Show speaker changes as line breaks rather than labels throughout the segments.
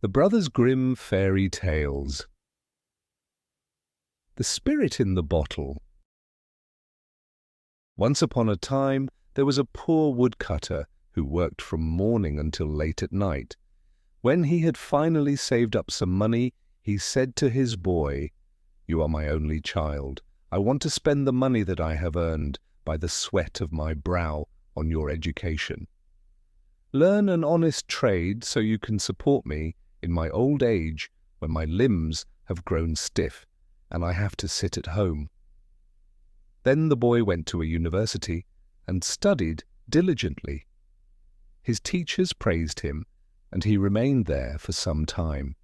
The Brothers Grimm Fairy Tales. The Spirit in the Bottle. Once upon a time, there was a poor woodcutter who worked from morning until late at night. When he had finally saved up some money, he said to his boy, "You are my only child. I want to spend the money that I have earned by the sweat of my brow on your education. Learn an honest trade so you can support me in my old age when my limbs have grown stiff and I have to sit at home." Then the boy went to a university and studied diligently. His teachers praised him, and he remained there for some time.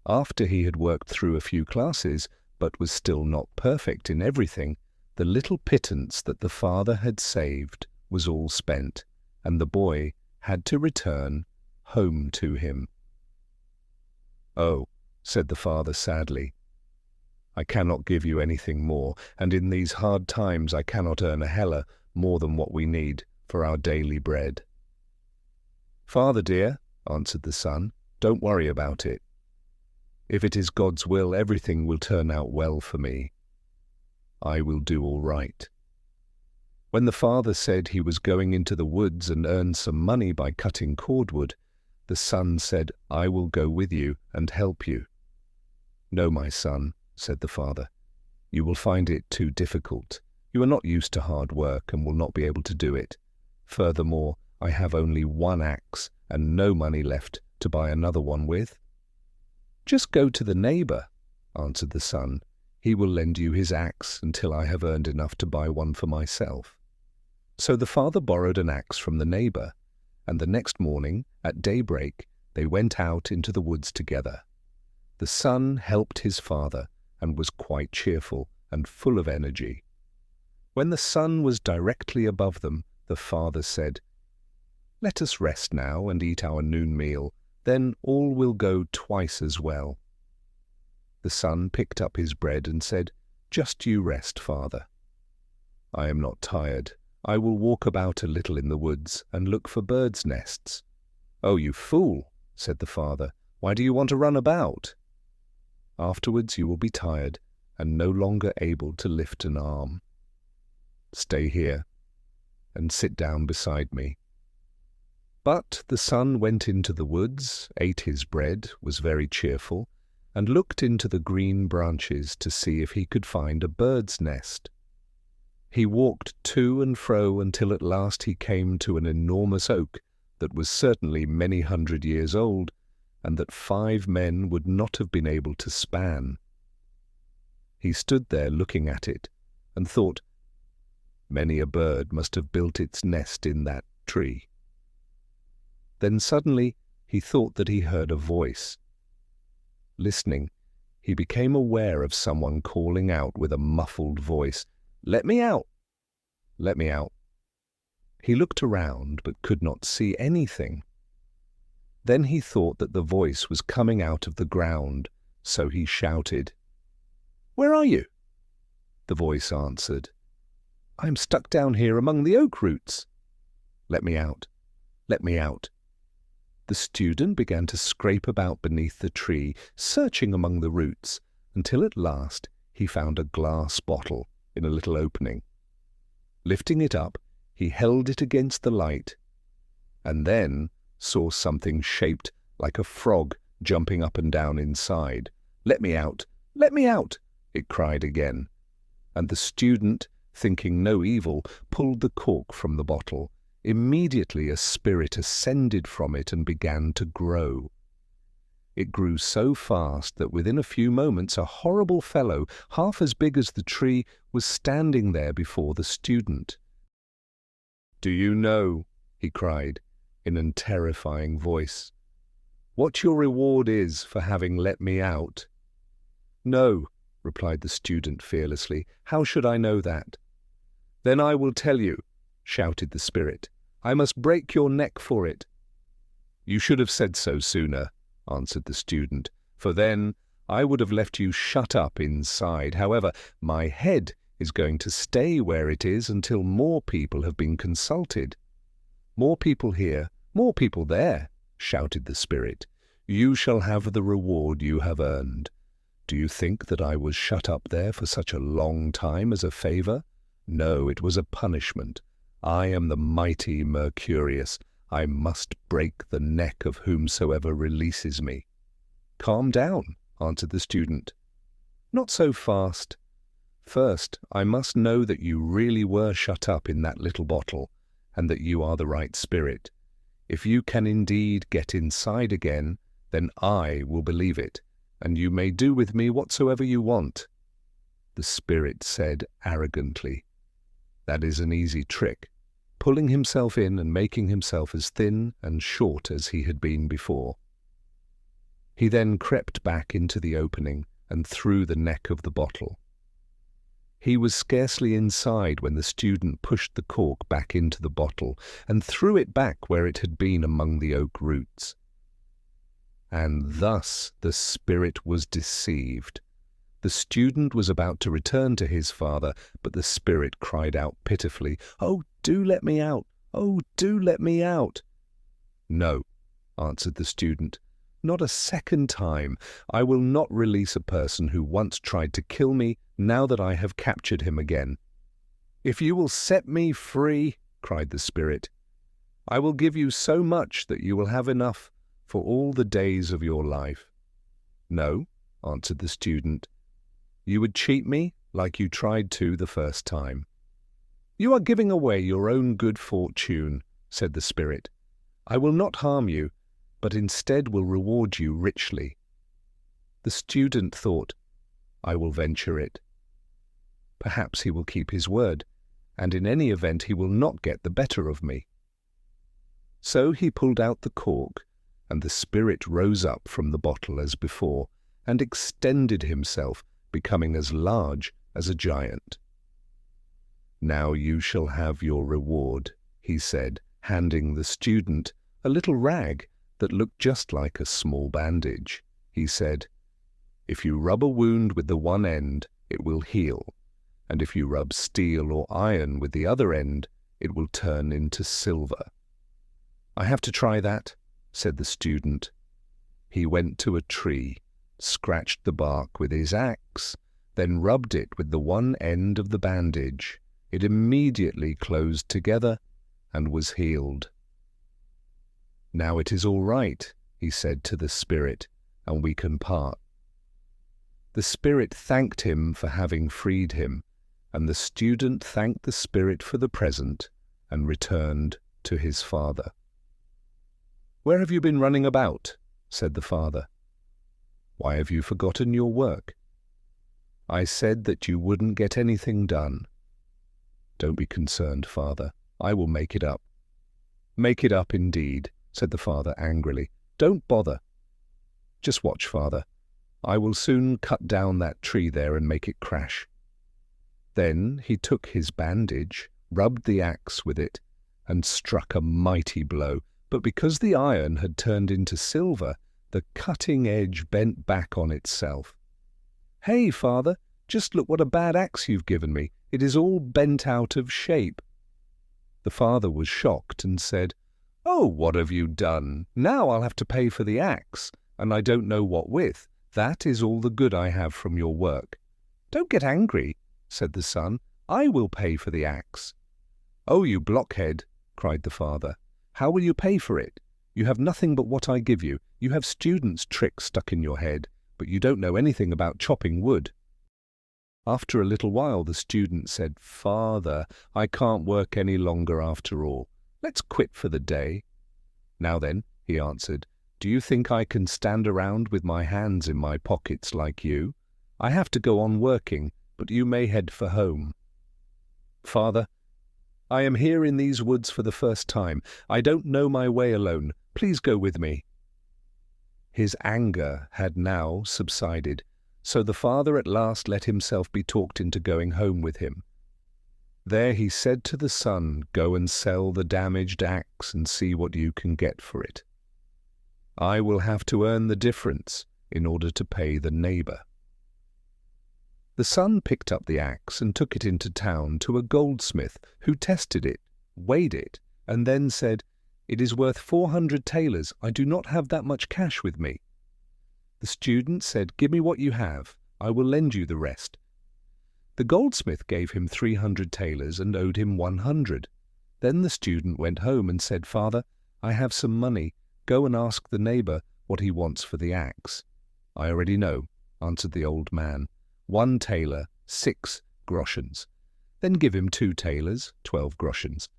After he had worked through a few classes, but was still not perfect in everything, the little pittance that the father had saved was all spent, and the boy had to return home to him. "Oh," said the father sadly, "I cannot give you anything more, and in these hard times I cannot earn a heller more than what we need for our daily bread." "Father dear," answered the son, "don't worry about it. If it is God's will, everything will turn out well for me. I will do all right." When the father said he was going into the woods and earn some money by cutting cordwood, the son said, "I will go with you and help you." "No, my son," said the father, "you will find it too difficult. You are not used to hard work and will not be able to do it. Furthermore, I have only one axe and no money left to buy another one with." "Just go to the neighbor," answered the son. "He will lend you his axe until I have earned enough to buy one for myself." So the father borrowed an axe from the neighbor, and the next morning, at daybreak, they went out into the woods together. The son helped his father and was quite cheerful and full of energy. When the sun was directly above them, the father said, "Let us rest now and eat our noon meal, then all will go twice as well." The son picked up his bread and said, "Just you rest, father." "I am not tired. I will walk about a little in the woods and look for birds' nests." "Oh, you fool," said the father. "Why do you want to run about? Afterwards you will be tired and no longer able to lift an arm. Stay here and sit down beside me." But the son went into the woods, ate his bread, was very cheerful, and looked into the green branches to see if he could find a bird's nest. He walked to and fro until at last he came to an enormous oak that was certainly many 100 years old, and that 5 men would not have been able to span. He stood there looking at it, and thought, "Many a bird must have built its nest in that tree." Then suddenly he thought that he heard a voice. Listening, he became aware of someone calling out with a muffled voice, "Let me out! Let me out!" He looked around but could not see anything. Then he thought that the voice was coming out of the ground, so he shouted, "Where are you?" The voice answered, "I am stuck down here among the oak roots." "Let me out! Let me out!" The student began to scrape about beneath the tree, searching among the roots, until at last he found a glass bottle in a little opening. Lifting it up, he held it against the light, and then saw something shaped like a frog jumping up and down inside. "Let me out! Let me out!" it cried again, and the student, thinking no evil, pulled the cork from the bottle. Immediately a spirit ascended from it and began to grow. It grew so fast that within a few moments a horrible fellow, half as big as the tree, was standing there before the student. "Do you know," he cried in a terrifying voice, "what your reward is for having let me out?" "No," replied the student fearlessly. "How should I know that?" "Then I will tell you," shouted the spirit. "I must break your neck for it." "You should have said so sooner," answered the student, "for then I would have left you shut up inside. However, my head is going to stay where it is until more people have been consulted." "More people here, more people there," shouted the spirit. You shall have the reward you have earned. Do you think that I was shut up there for such a long time as a favor? No, it was a punishment. I am the mighty Mercurius. I must break the neck of whomsoever releases me." "Calm down," answered the student. "Not so fast. First, I must know that you really were shut up in that little bottle, and that you are the right spirit. If you can indeed get inside again, then I will believe it, and you may do with me whatsoever you want." The spirit said arrogantly, "That is an easy trick," pulling himself in and making himself as thin and short as he had been before. He then crept back into the opening and through the neck of the bottle. He was scarcely inside when the student pushed the cork back into the bottle and threw it back where it had been among the oak roots. And thus the spirit was deceived. The student was about to return to his father, but the spirit cried out pitifully, "Oh, do let me out! Oh, do let me out!" "No," answered the student, "not a second time. I will not release a person who once tried to kill me now that I have captured him again." "If you will set me free," cried the spirit, "I will give you so much that you will have enough for all the days of your life." "No," answered the student, "you would cheat me like you tried to the first time." "You are giving away your own good fortune," said the spirit. "I will not harm you, but instead will reward you richly." The student thought, "I will venture it. Perhaps he will keep his word, and in any event he will not get the better of me." So he pulled out the cork, and the spirit rose up from the bottle as before, and extended himself, becoming as large as a giant. "Now you shall have your reward," he said, handing the student a little rag that looked just like a small bandage. He said, "If you rub a wound with the one end, it will heal, and if you rub steel or iron with the other end, it will turn into silver." "I have to try that," said the student. He went to a tree, scratched the bark with his axe, then rubbed it with the one end of the bandage. It immediately closed together and was healed. "Now it is all right," he said to the spirit, "and we can part." The spirit thanked him for having freed him, and the student thanked the spirit for the present and returned to his father. "Where have you been running about?" said the father. "Why have you forgotten your work?" "I said that you wouldn't get anything done." "Don't be concerned, father. I will make it up." "Make it up indeed," said the father angrily. "Don't bother. Just watch, father. I will soon cut down that tree there and make it crash." Then he took his bandage, rubbed the axe with it, and struck a mighty blow. But because the iron had turned into silver, the cutting edge bent back on itself. "Hey, father, just look what a bad axe you've given me. It is all bent out of shape." The father was shocked and said, "Oh, what have you done? Now I'll have to pay for the axe, and I don't know what with. That is all the good I have from your work." "Don't get angry," said the son. "I will pay for the axe." "Oh, you blockhead," cried the father. "How will you pay for it? You have nothing but what I give you. You have students' tricks stuck in your head, but you don't know anything about chopping wood." After a little while the student said, "Father, I can't work any longer after all. Let's quit for the day." "Now then," he answered, "do you think I can stand around with my hands in my pockets like you? I have to go on working, but you may head for home." "Father, I am here in these woods for the first time. I don't know my way alone. Please go with me." His anger had now subsided, so the father at last let himself be talked into going home with him. There he said to the son, "Go and sell the damaged axe and see what you can get for it. I will have to earn the difference in order to pay the neighbor." The son picked up the axe and took it into town to a goldsmith, who tested it, weighed it, and then said, It is worth 400 thalers. I do not have that much cash with me." The student said, "Give me what you have. I will lend you the rest." The goldsmith gave him 300 thalers and owed him 100. Then the student went home and said, "Father, I have some money. Go and ask the neighbor what he wants for the axe." "I already know," answered the old man. 1 thaler, 6 groschens. "Then give him 2 thalers, 12 groschens.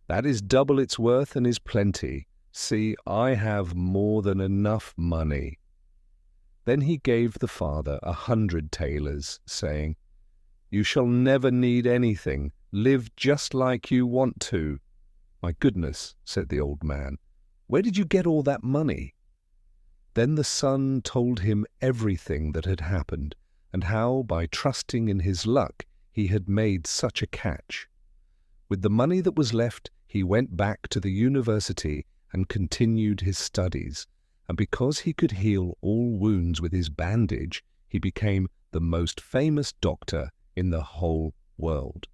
That is double its worth and is plenty. See, I have more than enough money." Then he gave the father 100 thalers, saying, "You shall never need anything. Live just like you want to." "My goodness," said the old man, "where did you get all that money?" Then the son told him everything that had happened, and how, by trusting in his luck, he had made such a catch. With the money that was left, he went back to the university and continued his studies, and because he could heal all wounds with his bandage, he became the most famous doctor in the whole world.